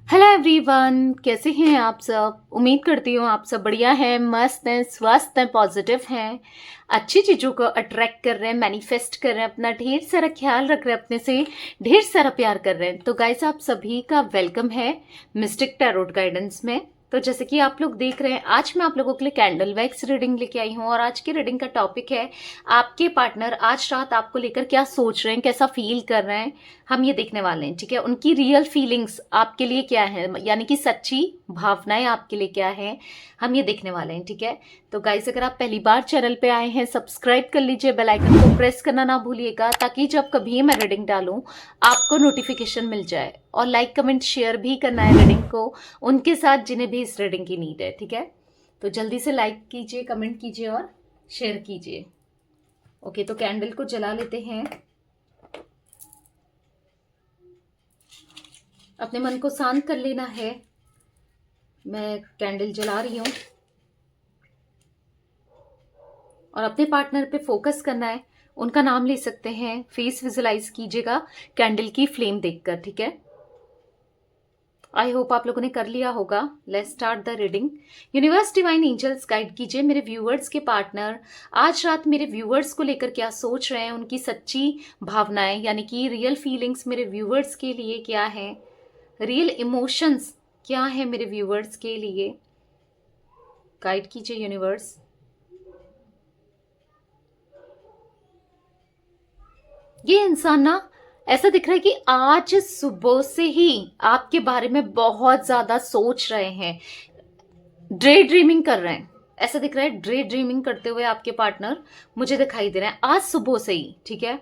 Hello everyone, कैसे हैं आप सब। उम्मीद करती हूँ आप सब बढ़िया हैं, मस्त हैं, स्वस्थ हैं, पॉजिटिव हैं, अच्छी चीज़ों को अट्रैक्ट कर रहे हैं, मैनिफेस्ट कर रहे हैं, अपना ढेर सारा ख्याल रख रहे हैं, अपने से ढेर सारा प्यार कर रहे हैं। तो गाइस, आप सभी का वेलकम है मिस्टिक टैरोट गाइडेंस में। तो जैसे कि आप लोग देख रहे हैं, आज मैं आप लोगों के लिए कैंडल वैक्स रीडिंग लेके आई हूँ और आज की रीडिंग का टॉपिक है आपके पार्टनर आज रात आपको लेकर क्या सोच रहे हैं, कैसा फील कर रहे हैं, हम ये देखने वाले हैं। ठीक है, उनकी रियल फीलिंग्स आपके लिए क्या है, यानी कि सच्ची भावनाएं आपके लिए क्या है, हम ये देखने वाले हैं। ठीक है, तो गाइस, अगर आप पहली बार चैनल पे आए हैं, सब्सक्राइब कर लीजिए, बेल आइकन को प्रेस करना ना भूलिएगा, ताकि जब कभी मैं रीडिंग डालूं आपको नोटिफिकेशन मिल जाए। और लाइक कमेंट शेयर भी करना है रीडिंग को उनके साथ जिन्हें भी इस रीडिंग की नीड है। ठीक है, तो जल्दी से लाइक कीजिए, कमेंट कीजिए और शेयर कीजिए। ओके, तो कैंडल को जला लेते हैं। अपने मन को शांत कर लेना है। मैं कैंडल जला रही हूं और अपने पार्टनर पे फोकस करना है। उनका नाम ले सकते हैं, फेस विजुलाइज कीजिएगा कैंडल की फ्लेम देखकर। ठीक है, आई होप आप लोगों ने कर लिया होगा। Let's start the reading. Universe divine angels guide कीजिए मेरे व्यूअर्स के पार्टनर आज रात मेरे व्यूअर्स को लेकर क्या सोच रहे हैं, उनकी सच्ची भावनाएं यानी कि रियल फीलिंग्स मेरे व्यूअर्स के लिए क्या है, रियल इमोशंस क्या है मेरे व्यूअर्स के लिए। गाइड कीजिए यूनिवर्स। ये इंसान ना, ऐसा दिख रहा है कि आज सुबह से ही आपके बारे में बहुत ज्यादा सोच रहे हैं, ड्रे ड्रीमिंग कर रहे हैं। ऐसा दिख रहा है ड्रे ड्रीमिंग करते हुए आपके पार्टनर मुझे दिखाई दे रहे हैं आज सुबह से ही। ठीक है,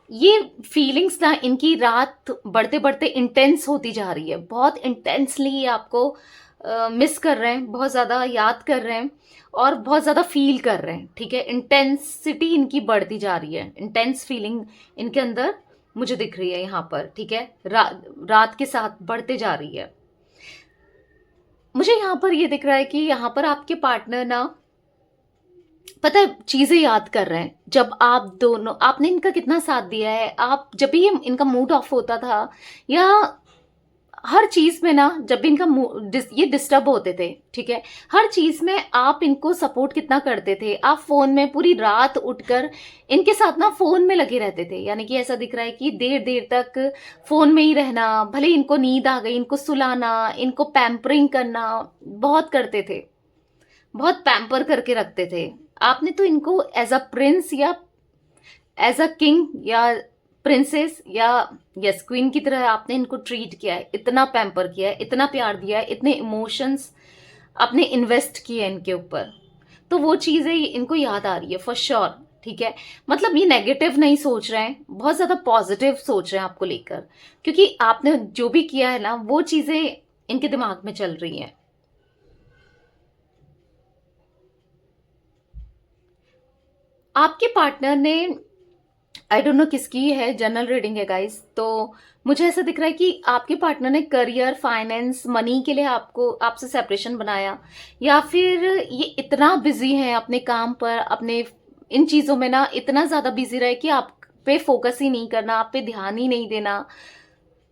ये फीलिंग्स ना इनकी रात बढ़ते बढ़ते इंटेंस होती जा रही है। बहुत इंटेंसली आपको मिस कर रहे हैं, बहुत ज़्यादा याद कर रहे हैं और बहुत ज़्यादा फील कर रहे हैं। ठीक है, इंटेंसिटी इनकी बढ़ती जा रही है, इंटेंस फीलिंग इनके अंदर मुझे दिख रही है यहाँ पर। ठीक है, रात के साथ बढ़ते जा रही है। मुझे यहाँ पर ये दिख रहा है कि यहाँ पर आपके पार्टनर ना, पता है, चीजें याद कर रहे हैं। जब आप दोनों, आपने इनका कितना साथ दिया है, आप जब भी इनका मूड ऑफ होता था या हर चीज में ना, जब भी इनका ये डिस्टर्ब होते थे, ठीक है, हर चीज में आप इनको सपोर्ट कितना करते थे। आप फोन में पूरी रात उठकर इनके साथ ना फोन में लगे रहते थे। यानी कि ऐसा दिख रहा है कि देर देर तक फोन में ही रहना, भले इनको नींद आ गई, इनको सुलाना, इनको पैम्परिंग करना बहुत करते थे, बहुत पैम्पर करके रखते थे। आपने तो इनको एज अ प्रिंस या एज अ किंग या प्रिंसेस या यस क्वीन की तरह आपने इनको ट्रीट किया है, इतना पैम्पर किया है, इतना प्यार दिया है, इतने इमोशंस आपने इन्वेस्ट किए हैं इनके ऊपर। तो वो चीजें इनको याद आ रही है फॉर श्योर। ठीक है, मतलब ये नेगेटिव नहीं सोच रहे हैं, बहुत ज्यादा पॉजिटिव सोच रहे हैं आपको लेकर, क्योंकि आपने जो भी किया है ना, वो चीजें इनके दिमाग में चल रही हैं। आपके पार्टनर ने, आई डोंट नो किसकी है, जनरल रीडिंग है गाइस, तो मुझे ऐसा दिख रहा है कि आपके पार्टनर ने करियर, फाइनेंस, मनी के लिए आपको, आपसे सेपरेशन बनाया, या फिर ये इतना बिजी है अपने काम पर, अपने इन चीजों में ना इतना ज्यादा बिजी रहे कि आप पे फोकस ही नहीं करना, आप पे ध्यान ही नहीं देना,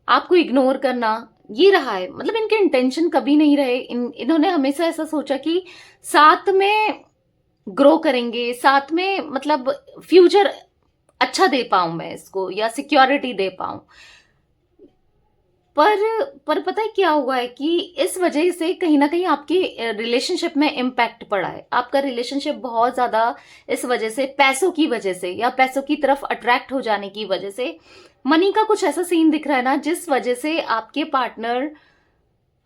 आपको इग्नोर करना, ये रहा है। मतलब इनके इंटेंशन कभी नहीं रहे, इन्होंने हमेशा ऐसा सोचा कि साथ में ग्रो करेंगे, साथ में मतलब फ्यूचर अच्छा दे पाऊं मैं इसको, या सिक्योरिटी दे पाऊं। पर पता है क्या हुआ है कि इस वजह से कहीं ना कहीं आपके रिलेशनशिप में इम्पैक्ट पड़ा है। आपका रिलेशनशिप बहुत ज्यादा इस वजह से, पैसों की वजह से या पैसों की तरफ अट्रैक्ट हो जाने की वजह से, मनी का कुछ ऐसा सीन दिख रहा है ना, जिस वजह से आपके पार्टनर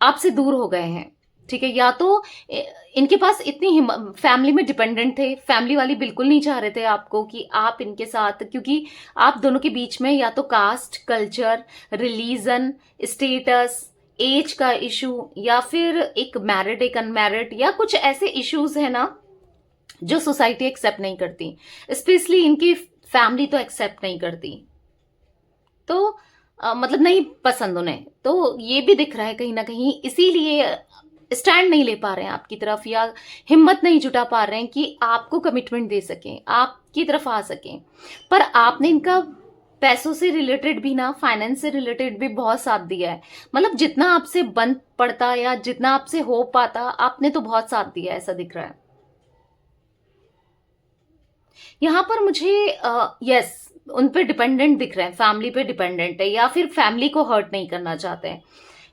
आपसे दूर हो गए हैं। ठीक है, या तो इनके पास इतनी फैमिली में डिपेंडेंट थे, फैमिली वाली बिल्कुल नहीं चाह रहे थे आपको कि आप इनके साथ, क्योंकि आप दोनों के बीच में या तो caste, culture, religion, status, age का इशू, या फिर एक मैरिड एक अनमैरिड, या कुछ ऐसे इश्यूज है ना जो सोसाइटी एक्सेप्ट नहीं करती, स्पेशली इनकी फैमिली तो एक्सेप्ट नहीं करती। तो मतलब नहीं पसंद उन्हें। तो ये भी दिख रहा है कहीं ना कहीं, इसीलिए स्टैंड नहीं ले पा रहे हैं आपकी तरफ, या हिम्मत नहीं जुटा पा रहे हैं कि आपको कमिटमेंट दे सकें, आपकी तरफ आ सकें। पर आपने इनका पैसों से रिलेटेड भी ना, फाइनेंस से रिलेटेड भी बहुत साथ दिया है। मतलब जितना आपसे बन पड़ता या जितना आपसे हो पाता, आपने तो बहुत साथ दिया है, ऐसा दिख रहा है। यहाँ पर मुझे यस, उन पे डिपेंडेंट दिख रहे हैं, फैमिली पे डिपेंडेंट है, या फिर फैमिली को हर्ट नहीं करना चाहते हैं।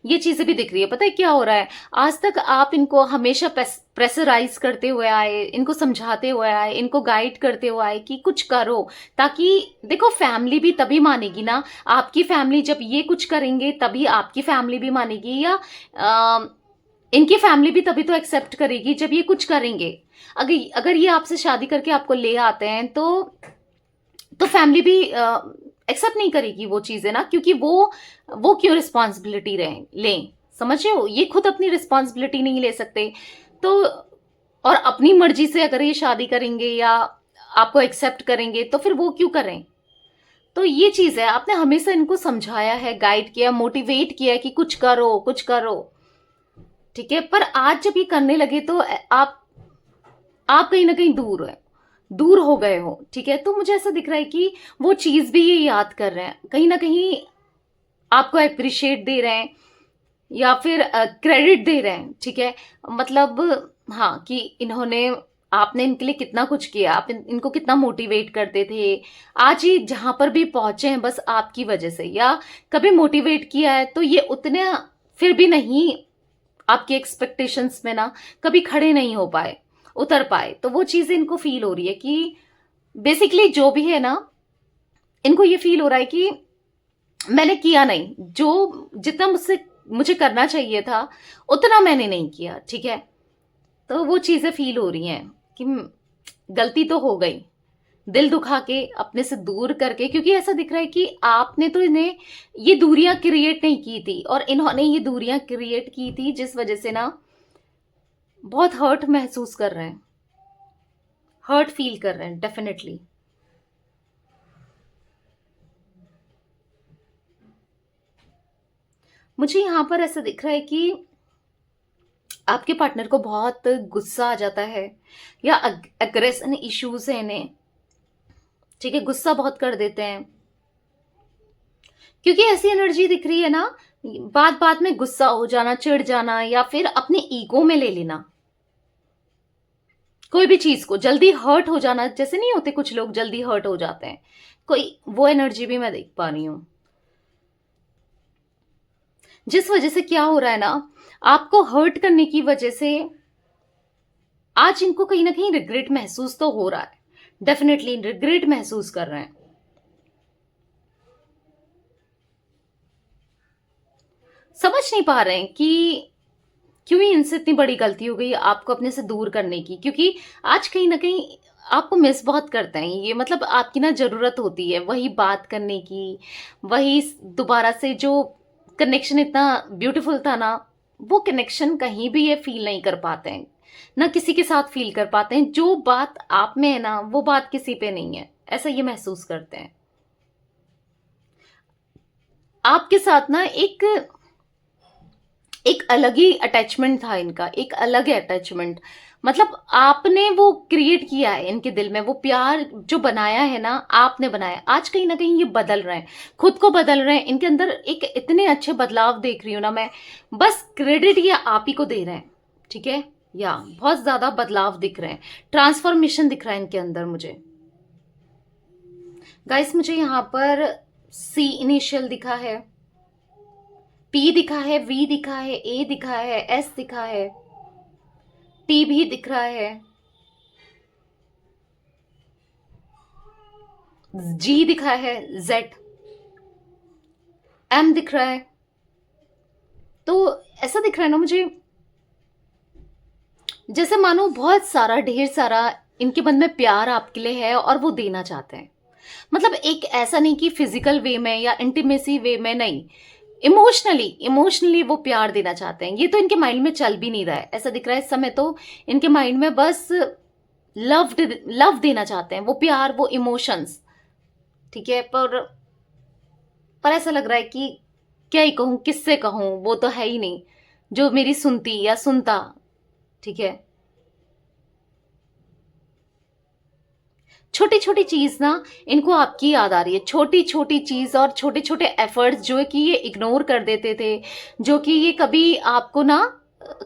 ये चीजें भी दिख रही है। पता है क्या हो रहा है, आज तक आप इनको हमेशा प्रेशराइज करते हुए आए, इनको समझाते हुए आए, इनको गाइड करते हुए आए कि कुछ करो, ताकि देखो फैमिली भी तभी मानेगी ना। आपकी फैमिली जब ये कुछ करेंगे तभी आपकी फैमिली भी मानेगी, या इनकी फैमिली भी तभी तो एक्सेप्ट करेगी जब ये कुछ करेंगे। अगर अगर ये आपसे शादी करके आपको ले आते हैं तो फैमिली भी एक्सेप्ट नहीं करेगी वो चीजें ना, क्योंकि वो क्यों रिस्पॉन्सिबिलिटी लें, समझ रहे हो? ये खुद अपनी रिस्पॉन्सिबिलिटी नहीं ले सकते, तो और अपनी मर्जी से अगर ये शादी करेंगे या आपको एक्सेप्ट करेंगे तो फिर वो क्यों करें? तो ये चीज है, आपने हमेशा इनको समझाया है, गाइड किया, मोटिवेट किया कि कुछ करो कुछ करो, ठीक है। पर आज जब ये करने लगे तो आप कहीं ना कहीं दूर हो गए हो, ठीक है। तो मुझे ऐसा दिख रहा है कि वो चीज भी ये याद कर रहे हैं, कहीं ना कहीं आपको अप्रिशिएट दे रहे हैं या फिर क्रेडिट दे रहे हैं, ठीक है। मतलब हाँ, कि इन्होंने, आपने इनके लिए कितना कुछ किया, आप इनको कितना मोटिवेट करते थे, आज ये जहां पर भी पहुंचे हैं बस आपकी वजह से, या कभी मोटिवेट किया है तो ये उतने फिर भी नहीं आपकी एक्सपेक्टेशंस में ना कभी खड़े नहीं हो पाए, उतर पाए। तो वो चीजें इनको फील हो रही है कि बेसिकली जो भी है ना, इनको ये फील हो रहा है कि मैंने किया नहीं, जो जितना मुझे करना चाहिए था उतना मैंने नहीं किया, ठीक है। तो वो चीजें फील हो रही हैं कि गलती तो हो गई, दिल दुखा के, अपने से दूर करके, क्योंकि ऐसा दिख रहा है कि आपने तो इन्हें ये दूरियां क्रिएट नहीं की थी, और इन्होंने ये दूरियां क्रिएट की थी, जिस वजह से ना बहुत हर्ट महसूस कर रहे हैं, हर्ट फील कर रहे हैं डेफिनेटली। मुझे यहां पर ऐसा दिख रहा है कि आपके पार्टनर को बहुत गुस्सा आ जाता है, या अग्रेशन इश्यूज है इन्हें, ठीक है, गुस्सा बहुत कर देते हैं, क्योंकि ऐसी एनर्जी दिख रही है ना, बात बात में गुस्सा हो जाना, चिढ़ जाना, या फिर अपने ईगो में ले लेना कोई भी चीज को, जल्दी हर्ट हो जाना, जैसे नहीं होते कुछ लोग जल्दी हर्ट हो जाते हैं, कोई वो एनर्जी भी मैं देख पा रही हूं, जिस वजह से क्या हो रहा है ना, आपको हर्ट करने की वजह से आज इनको कहीं ना कहीं रिग्रेट महसूस तो हो रहा है, डेफिनेटली रिग्रेट महसूस कर रहे हैं। समझ नहीं पा रहे हैं कि क्यों ही इनसे इतनी बड़ी गलती हो गई आपको अपने से दूर करने की, क्योंकि आज कहीं ना कहीं आपको मिस बहुत करते हैं ये, मतलब आपकी ना जरूरत होती है वही बात करने की, वही दोबारा से जो कनेक्शन इतना ब्यूटीफुल था ना, वो कनेक्शन कहीं भी ये फील नहीं कर पाते हैं, ना किसी के साथ फील कर पाते हैं। जो बात आप में है ना, वो बात किसी पे नहीं है, ऐसा ये महसूस करते हैं। आपके साथ ना एक एक अलग ही अटैचमेंट था इनका, एक अलग है अटैचमेंट, मतलब आपने वो क्रिएट किया है इनके दिल में, वो प्यार जो बनाया है ना, आपने बनाया। आज कहीं ना कहीं ये बदल रहे हैं, खुद को बदल रहे हैं, इनके अंदर एक इतने अच्छे बदलाव देख रही हूं ना मैं, बस क्रेडिट ये आप ही को दे रहे हैं, ठीक है। या बहुत ज्यादा बदलाव दिख रहे हैं, ट्रांसफॉर्मेशन दिख रहा है इनके अंदर मुझे। गाइस मुझे यहाँ पर सी इनिशियल दिखा है, पी दिखा है, वी दिखा है, ए दिखा है, एस दिखा है, टी भी दिख रहा है, जी दिखा है, जेड, एम दिख रहा है। तो ऐसा दिख रहा है ना मुझे, जैसे मानो बहुत सारा, ढेर सारा इनके मन में प्यार आपके लिए है और वो देना चाहते हैं। मतलब एक ऐसा नहीं कि फिजिकल वे में या इंटीमेसी वे में, नहीं, इमोशनली वो प्यार देना चाहते हैं। ये तो इनके माइंड में चल भी नहीं रहा है, ऐसा दिख रहा है इस समय तो इनके माइंड में बस लव देना चाहते हैं, वो प्यार, वो इमोशंस, ठीक है। पर ऐसा लग रहा है कि क्या ही कहूं, किससे कहूं, वो तो है ही नहीं जो मेरी सुनती या सुनता, ठीक है। छोटी छोटी चीज ना इनको आपकी याद आ रही है, छोटी छोटी चीज और छोटे छोटे एफर्ट्स जो है कि ये इग्नोर कर देते थे, जो कि ये कभी आपको ना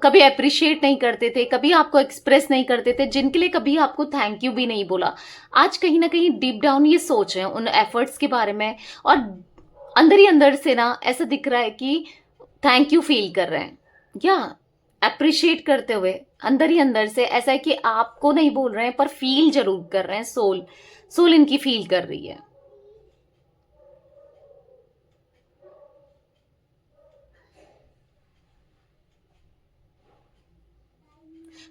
कभी अप्रिशिएट नहीं करते थे, कभी आपको एक्सप्रेस नहीं करते थे, जिनके लिए कभी आपको थैंक यू भी नहीं बोला। आज कहीं ना कहीं डीप डाउन ये सोच रहे हैं उन एफर्ट्स के बारे में, और अंदर ही अंदर से ना ऐसा दिख रहा है कि थैंक यू फील कर रहे हैं, या अप्रिशिएट करते हुए अंदर ही अंदर से ऐसा है कि आपको नहीं बोल रहे हैं पर फील जरूर कर रहे हैं, सोल सोल इनकी फील कर रही है।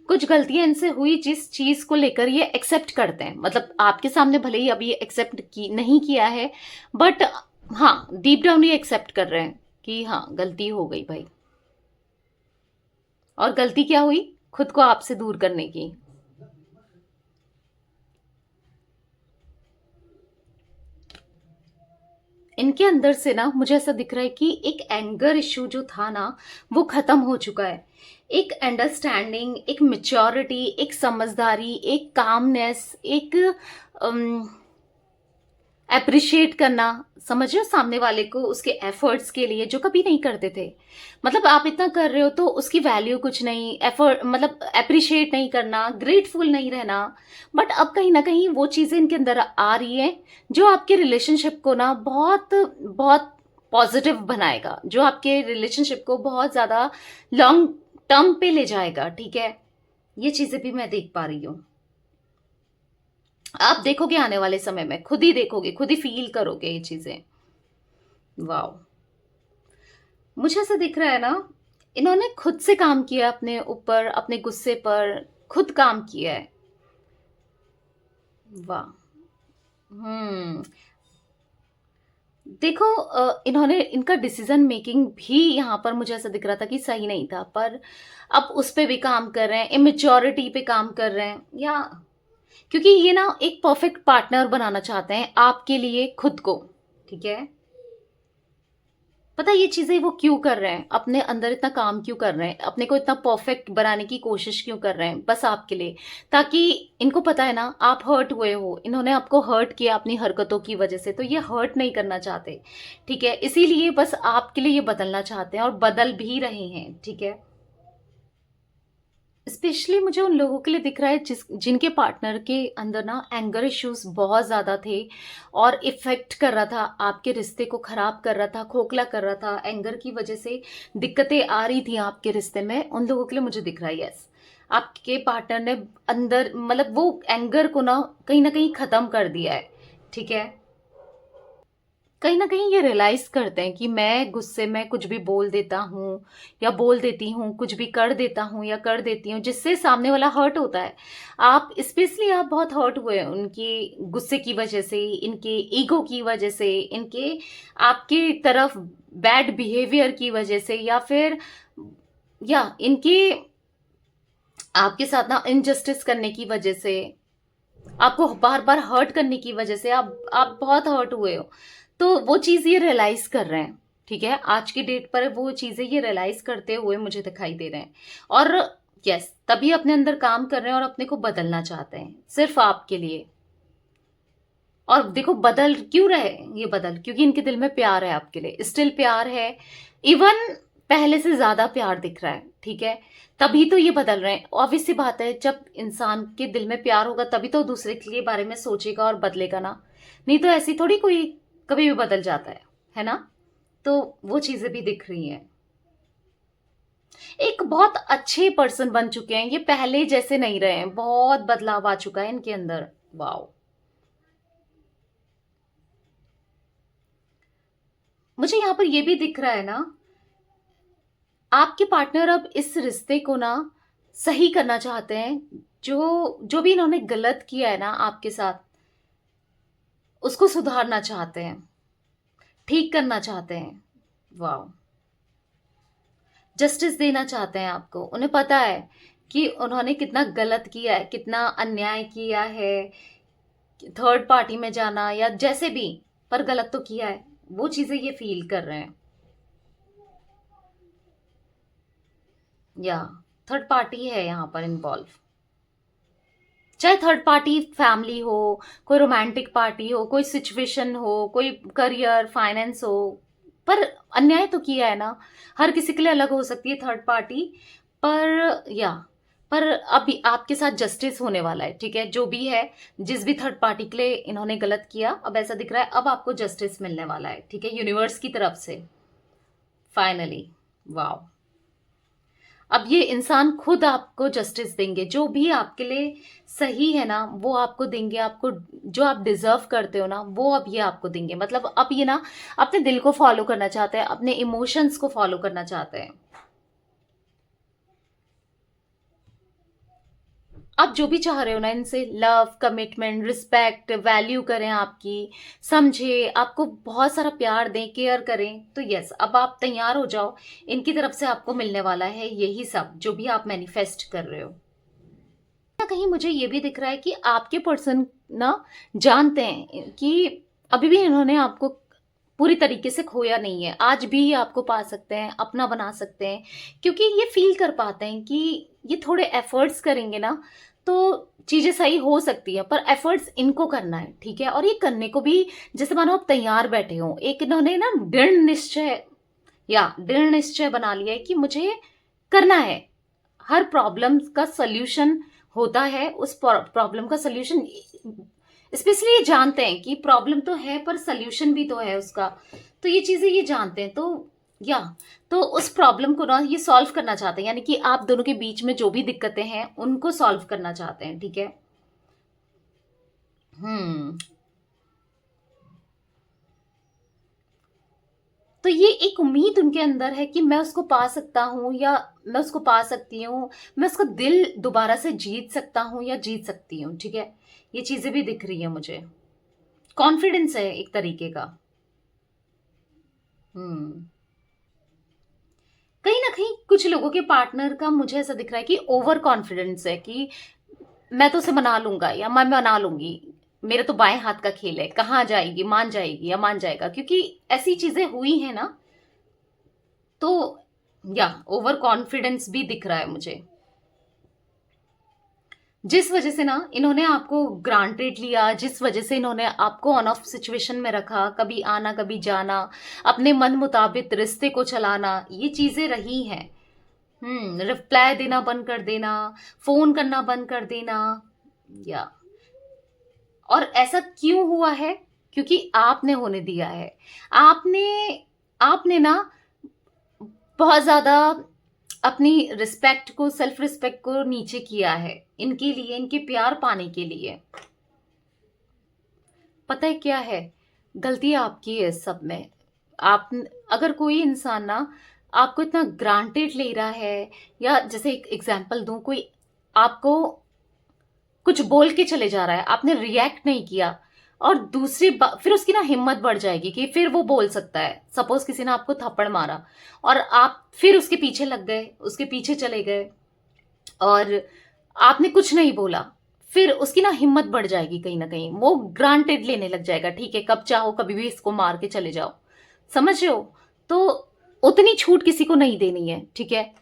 कुछ गलतियां इनसे हुई जिस चीज को लेकर ये एक्सेप्ट करते हैं, मतलब आपके सामने भले ही अभी एक्सेप्ट की नहीं किया है, बट हाँ डीप डाउन ये एक्सेप्ट कर रहे हैं कि हाँ गलती हो गई भाई। और गलती क्या हुई? खुद को आपसे दूर करने की। इनके अंदर से ना मुझे ऐसा दिख रहा है कि एक एंगर इश्यू जो था ना वो खत्म हो चुका है। एक अंडरस्टैंडिंग, एक मेच्योरिटी, एक समझदारी, एक कामनेस, एक अप्रिशिएट करना, समझ रहे हो, सामने वाले को उसके एफर्ट्स के लिए जो कभी नहीं करते थे। मतलब आप इतना कर रहे हो तो उसकी वैल्यू कुछ नहीं, एफर्ट मतलब अप्रिशिएट नहीं करना, ग्रेटफुल नहीं रहना। बट अब कहीं ना कहीं वो चीजें इनके अंदर आ रही है जो आपके रिलेशनशिप को ना बहुत बहुत पॉजिटिव बनाएगा, जो आपके रिलेशनशिप को बहुत ज्यादा लॉन्ग टर्म पे ले जाएगा। ठीक है, ये चीजें भी मैं देख पा रही हूँ। आप देखोगे आने वाले समय में, खुद ही देखोगे, खुद ही फील करोगे ये चीजें। वाओ, मुझे ऐसा दिख रहा है ना, इन्होंने खुद से काम किया अपने ऊपर, अपने गुस्से पर खुद काम किया है। वाह। हम्म। देखो इन्होंने, इनका डिसीजन मेकिंग भी यहाँ पर मुझे ऐसा दिख रहा था कि सही नहीं था, पर अब उस पे भी काम कर रहे हैं, इमेच्योरिटी पे काम कर रहे हैं, या क्योंकि ये ना एक परफेक्ट पार्टनर बनाना चाहते हैं आपके लिए खुद को। ठीक है, पता है ये चीजें वो क्यों कर रहे हैं, अपने अंदर इतना काम क्यों कर रहे हैं, अपने को इतना परफेक्ट बनाने की कोशिश क्यों कर रहे हैं, बस आपके लिए। ताकि इनको पता है ना आप हर्ट हुए हो, इन्होंने आपको हर्ट किया अपनी हरकतों की वजह से, तो ये हर्ट नहीं करना चाहते। ठीक है, इसीलिए बस आपके लिए ये बदलना चाहते हैं और बदल भी रहे हैं। ठीक है, स्पेशली मुझे उन लोगों के लिए दिख रहा है जिनके पार्टनर के अंदर ना एंगर इश्यूज बहुत ज़्यादा थे, और इफेक्ट कर रहा था, आपके रिश्ते को खराब कर रहा था, खोखला कर रहा था, एंगर की वजह से दिक्कतें आ रही थी आपके रिश्ते में। उन लोगों के लिए मुझे दिख रहा है यस, आपके पार्टनर ने अंदर मतलब वो एंगर को ना कहीं खत्म कर दिया है। ठीक है, कहीं ना कहीं ये रियलाइज करते हैं कि मैं गुस्से में कुछ भी बोल देता हूँ या बोल देती हूँ, कुछ भी कर देता हूँ या कर देती हूँ, जिससे सामने वाला हर्ट होता है। आप स्पेशली आप बहुत हर्ट हुए हैं उनकी गुस्से की वजह से, इनके ईगो की वजह से, इनके आपकी तरफ बैड बिहेवियर की वजह से, या फिर या इनके आपके साथ ना इनजस्टिस करने की वजह से, आपको बार बार हर्ट करने की वजह से आप बहुत हर्ट हुए हो। तो वो चीज ये रियलाइज कर रहे हैं। ठीक है, आज की डेट पर वो चीजें ये रियलाइज करते हुए मुझे दिखाई दे रहे हैं, और यस तभी अपने अंदर काम कर रहे हैं और अपने को बदलना चाहते हैं सिर्फ आपके लिए। और देखो बदल क्यों रहे ये, बदल क्योंकि इनके दिल में प्यार है आपके लिए, स्टिल प्यार है, इवन पहले से ज्यादा प्यार दिख रहा है। ठीक है, तभी तो ये बदल रहे हैं। ऑब्वियस सी बात है, जब इंसान के दिल में प्यार होगा तभी तो दूसरे के बारे में सोचेगा और बदलेगा ना, नहीं तो ऐसी थोड़ी कोई कभी भी बदल जाता है ना। तो वो चीजें भी दिख रही हैं। एक बहुत अच्छे पर्सन बन चुके हैं ये, पहले जैसे नहीं रहे हैं, बहुत बदलाव आ चुका है इनके अंदर। वाओ, मुझे यहाँ पर ये भी दिख रहा है ना, आपके पार्टनर अब इस रिश्ते को ना सही करना चाहते हैं। जो जो भी इन्होंने गलत किया है ना आपके साथ, उसको सुधारना चाहते हैं, ठीक करना चाहते हैं। वाह, जस्टिस देना चाहते हैं आपको। उन्हें पता है कि उन्होंने कितना गलत किया है, कितना अन्याय किया है, थर्ड पार्टी में जाना या जैसे भी, पर गलत तो किया है। वो चीजें ये फील कर रहे हैं, या थर्ड पार्टी है यहाँ पर इन्वॉल्व। चाहे थर्ड पार्टी फैमिली हो, कोई रोमांटिक पार्टी हो, कोई सिचुएशन हो, कोई करियर फाइनेंस हो, पर अन्याय तो किया है ना। हर किसी के लिए अलग हो सकती है थर्ड पार्टी, पर या पर अब आपके साथ जस्टिस होने वाला है, ठीक है। जो भी है, जिस भी थर्ड पार्टी के लिए इन्होंने गलत किया, अब ऐसा दिख रहा है अब आपको जस्टिस मिलने वाला है, ठीक है, यूनिवर्स की तरफ से फाइनली। वाओ, अब ये इंसान खुद आपको जस्टिस देंगे, जो भी आपके लिए सही है ना वो आपको देंगे। आपको जो आप डिजर्व करते हो ना वो अब ये आपको देंगे। मतलब अब ये ना अपने दिल को फॉलो करना चाहते हैं, अपने इमोशंस को फॉलो करना चाहते हैं। आप जो भी चाह रहे हो ना इनसे, लव, कमिटमेंट, रिस्पेक्ट, वैल्यू करें आपकी, समझे, आपको बहुत सारा प्यार दें, केयर करें, तो यस अब आप तैयार हो जाओ। इनकी तरफ से आपको मिलने वाला है यही सब जो भी आप मैनिफेस्ट कर रहे हो। ना कहीं मुझे ये भी दिख रहा है कि आपके पर्सन ना जानते हैं कि अभी भी इन्होंने आपको पूरी तरीके से खोया नहीं है। आज भी ये आपको पा सकते हैं, अपना बना सकते हैं, क्योंकि ये फील कर पाते हैं कि ये थोड़े एफर्ट्स करेंगे ना तो चीजें सही हो सकती है, पर एफर्ट्स इनको करना है, ठीक है। और ये करने को भी जैसे मानो आप तैयार बैठे हो, एक इन्होंने ना दृढ़ निश्चय बना लिया है कि मुझे करना है। हर प्रॉब्लम का सल्यूशन होता है, उस प्रॉब्लम का सल्यूशन स्पेशली ये जानते हैं कि प्रॉब्लम तो है पर सल्यूशन भी तो है उसका। तो ये चीजें ये जानते हैं, या तो उस प्रॉब्लम को ना ये सॉल्व करना चाहते हैं, यानी कि आप दोनों के बीच में जो भी दिक्कतें हैं उनको सॉल्व करना चाहते हैं, ठीक है। हम्म तो ये एक उम्मीद उनके अंदर है कि मैं उसको पा सकता हूँ, या मैं उसको पा सकती हूँ, मैं उसका दिल दोबारा से जीत सकता हूँ या जीत सकती हूँ, ठीक है। ये चीजें भी दिख रही है मुझे। कॉन्फिडेंस है एक तरीके का। हम्म कहीं ना कहीं कुछ लोगों के पार्टनर का मुझे ऐसा दिख रहा है कि ओवर कॉन्फिडेंस है कि मैं तो उसे मना लूंगा या मैं मना लूंगी, मेरे तो बाएं हाथ का खेल है, कहाँ जाएगी, मान जाएगी या मान जाएगा, क्योंकि ऐसी चीजें हुई हैं ना। तो या ओवर कॉन्फिडेंस भी दिख रहा है मुझे, जिस वजह से ना इन्होंने आपको ग्रांटेड लिया, जिस वजह से इन्होंने आपको ऑन ऑफ सिचुएशन में रखा, कभी आना कभी जाना, अपने मन मुताबिक रिश्ते को चलाना, ये चीजें रही हैं। रिप्लाई देना बंद कर देना, फोन करना बंद कर देना, या और ऐसा क्यों हुआ है? क्योंकि आपने होने दिया है। आपने आपने ना बहुत ज्यादा अपनी रिस्पेक्ट को, सेल्फ रिस्पेक्ट को नीचे किया है इनके लिए, इनके प्यार पाने के लिए। पता है क्या है, गलती आपकी है इस सब में। आप अगर कोई इंसान ना आपको इतना ग्रांटेड ले रहा है, या जैसे एक एग्जांपल दूं, कोई आपको कुछ बोल के चले जा रहा है, आपने रिएक्ट नहीं किया, और फिर उसकी ना हिम्मत बढ़ जाएगी कि फिर वो बोल सकता है। सपोज किसी ने आपको थप्पड़ मारा और आप फिर उसके पीछे लग गए, उसके पीछे चले गए, और आपने कुछ नहीं बोला, फिर उसकी ना हिम्मत बढ़ जाएगी, कहीं ना कहीं वो ग्रांटेड लेने लग जाएगा, ठीक है, कब चाहो कभी भी इसको मार के चले जाओ। समझ रहे हो? तो उतनी छूट किसी को नहीं देनी है, ठीक है,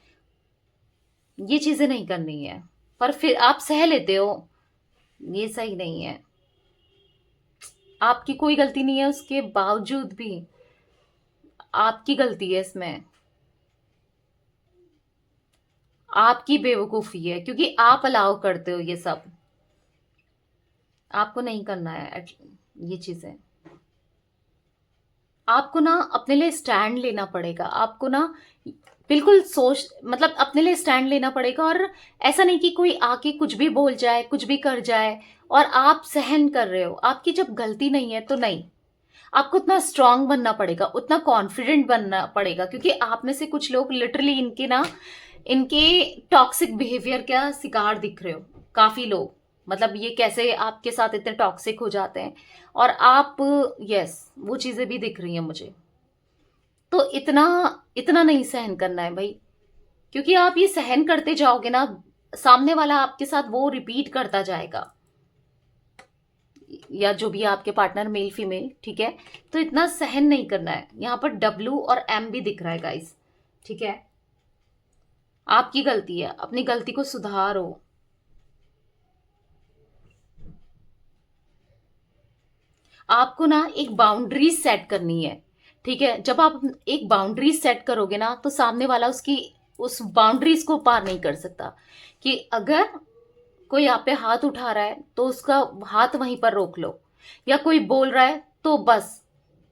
ये चीजें नहीं करनी है। पर फिर आप सह लेते हो, ये सही नहीं है। आपकी कोई गलती नहीं है, उसके बावजूद भी आपकी गलती है इसमें, आपकी बेवकूफी है, क्योंकि आप अलाउ करते हो ये सब। आपको नहीं करना है ये चीजें। आपको ना अपने लिए स्टैंड लेना पड़ेगा, आपको ना बिल्कुल सोच, मतलब अपने लिए स्टैंड लेना पड़ेगा। और ऐसा नहीं कि कोई आके कुछ भी बोल जाए, कुछ भी कर जाए और आप सहन कर रहे हो। आपकी जब गलती नहीं है तो नहीं, आपको उतना स्ट्रांग बनना पड़ेगा, उतना कॉन्फिडेंट बनना पड़ेगा, क्योंकि आप में से कुछ लोग लिटरली इनके टॉक्सिक बिहेवियर का शिकार दिख रहे हो। काफी लोग, मतलब ये कैसे आपके साथ इतने टॉक्सिक हो जाते हैं, और आप, यस, वो चीजें भी दिख रही हैं मुझे। तो इतना इतना नहीं सहन करना है भाई, क्योंकि आप ये सहन करते जाओगे ना, सामने वाला आपके साथ वो रिपीट करता जाएगा, या जो भी आपके पार्टनर मेल फीमेल, ठीक है। तो इतना सहन नहीं करना है। यहाँ पर डब्ल्यू और एम भी दिख रहा है गाइस, ठीक है। आपकी गलती है, अपनी गलती को सुधारो। आपको ना एक बाउंड्री सेट करनी है, ठीक है। जब आप एक बाउंड्री सेट करोगे ना, तो सामने वाला उसकी उस बाउंड्रीज को पार नहीं कर सकता। कि अगर कोई आप पे हाथ उठा रहा है तो उसका हाथ वहीं पर रोक लो, या कोई बोल रहा है तो बस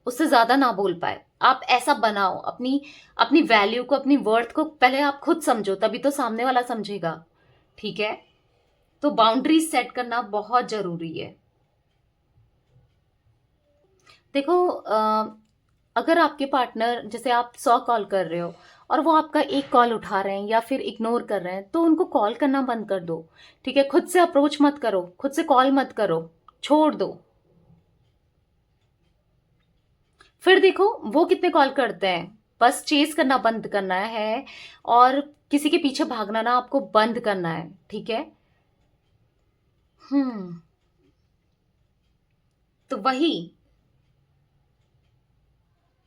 उससे ज्यादा ना बोल पाए। आप ऐसा बनाओ, अपनी अपनी वैल्यू को, अपनी वर्थ को पहले आप खुद समझो, तभी तो सामने वाला समझेगा, ठीक है। तो बाउंड्रीज सेट करना बहुत जरूरी है। देखो अगर आपके पार्टनर, जैसे आप 100 कॉल कर रहे हो और वो आपका एक कॉल उठा रहे हैं या फिर इग्नोर कर रहे हैं, तो उनको कॉल करना बंद कर दो, ठीक है। खुद से अप्रोच मत करो, खुद से कॉल मत करो, छोड़ दो। फिर देखो वो कितने कॉल करते हैं, बस चेस करना बंद करना है, और किसी के पीछे भागना ना आपको बंद करना है, ठीक है। हम्म। तो वही,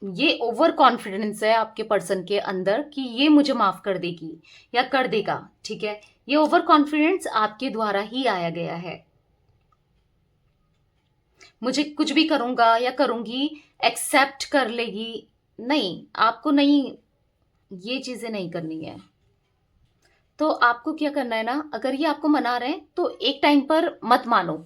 ये ओवर कॉन्फिडेंस है आपके पर्सन के अंदर कि ये मुझे माफ कर देगी या कर देगा, ठीक है। ये ओवर कॉन्फिडेंस आपके द्वारा ही आया गया है। मुझे कुछ भी करूंगा या करूंगी, एक्सेप्ट कर लेगी, नहीं, आपको नहीं, ये चीजें नहीं करनी है। तो आपको क्या करना है ना, अगर ये आपको मना रहे हैं तो एक टाइम पर मत मानो,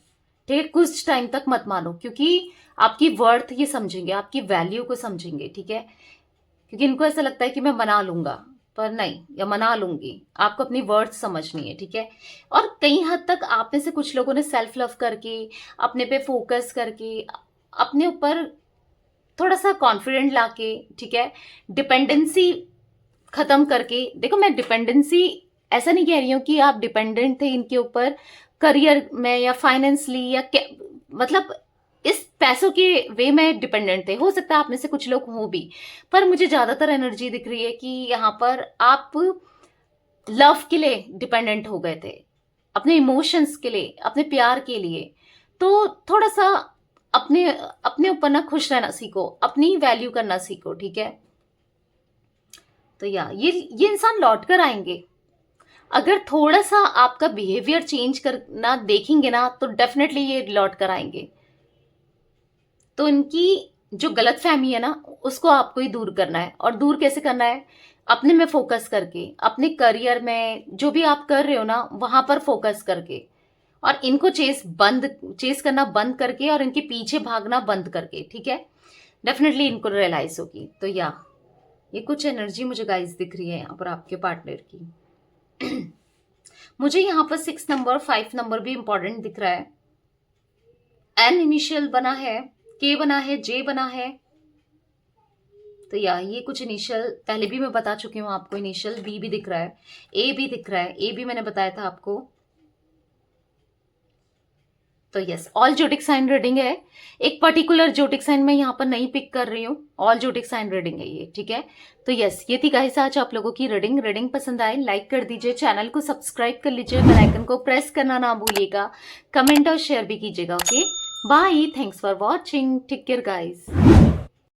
ठीक है। कुछ टाइम तक मत मानो, क्योंकि आपकी वर्थ ये समझेंगे, आपकी वैल्यू को समझेंगे, ठीक है। क्योंकि इनको ऐसा लगता है कि मैं मना लूंगा, पर नहीं, या मना लूंगी, आपको अपनी वर्थ समझनी है, ठीक है। और कई हद तक आप में से कुछ लोगों ने सेल्फ लव करके, अपने पे फोकस करके, अपने ऊपर थोड़ा सा कॉन्फिडेंट लाके, ठीक है, डिपेंडेंसी खत्म करके, देखो मैं डिपेंडेंसी ऐसा नहीं कह रही हूँ कि आप डिपेंडेंट थे इनके ऊपर करियर में या फाइनेंसली या मतलब इस पैसों के वे में डिपेंडेंट थे, हो सकता है आप में से कुछ लोग हो भी, पर मुझे ज्यादातर एनर्जी दिख रही है कि यहाँ पर आप लव के लिए डिपेंडेंट हो गए थे, अपने इमोशंस के लिए, अपने प्यार के लिए। तो थोड़ा सा अपने अपने ऊपर ना खुश रहना सीखो, अपनी वैल्यू करना सीखो, ठीक है। तो ये इंसान लौट कर आएंगे, अगर थोड़ा सा आपका बिहेवियर चेंज करना देखेंगे ना, तो डेफिनेटली ये लौट कर आएंगे। तो इनकी जो गलत फहमी है ना, उसको आपको ही दूर करना है। और दूर कैसे करना है, अपने में फोकस करके, अपने करियर में जो भी आप कर रहे हो ना, वहां पर फोकस करके, और इनको चेस करना बंद करके, और इनके पीछे भागना बंद करके, ठीक है। डेफिनेटली इनको रियलाइज होगी। तो ये कुछ एनर्जी मुझे गाइस दिख रही है यहाँ पर आपके पार्टनर की। मुझे यहाँ पर 6 नंबर, 5 नंबर भी इंपॉर्टेंट दिख रहा है। एन इनिशियल बना है, के बना है, जे बना है। तो ये कुछ इनिशियल पहले भी मैं बता चुकी हूँ आपको। इनिशियल बी भी दिख रहा है, ए भी दिख रहा है, ए भी मैंने बताया था आपको। तो यस, ऑल जोटिक साइन रीडिंग है। एक पर्टिकुलर जोटिक साइन मैं यहाँ पर नहीं पिक कर रही हूँ, ऑल जोटिक साइन रीडिंग है ये, ठीक है। तो यस, ये थी गाइस आज आप लोगों की रीडिंग पसंद आए लाइक कर दीजिए, चैनल को सब्सक्राइब कर लीजिए, बेल आइकन को प्रेस करना ना भूलिएगा, कमेंट और शेयर भी कीजिएगा। Okay, bye, thanks for watching, take care guys.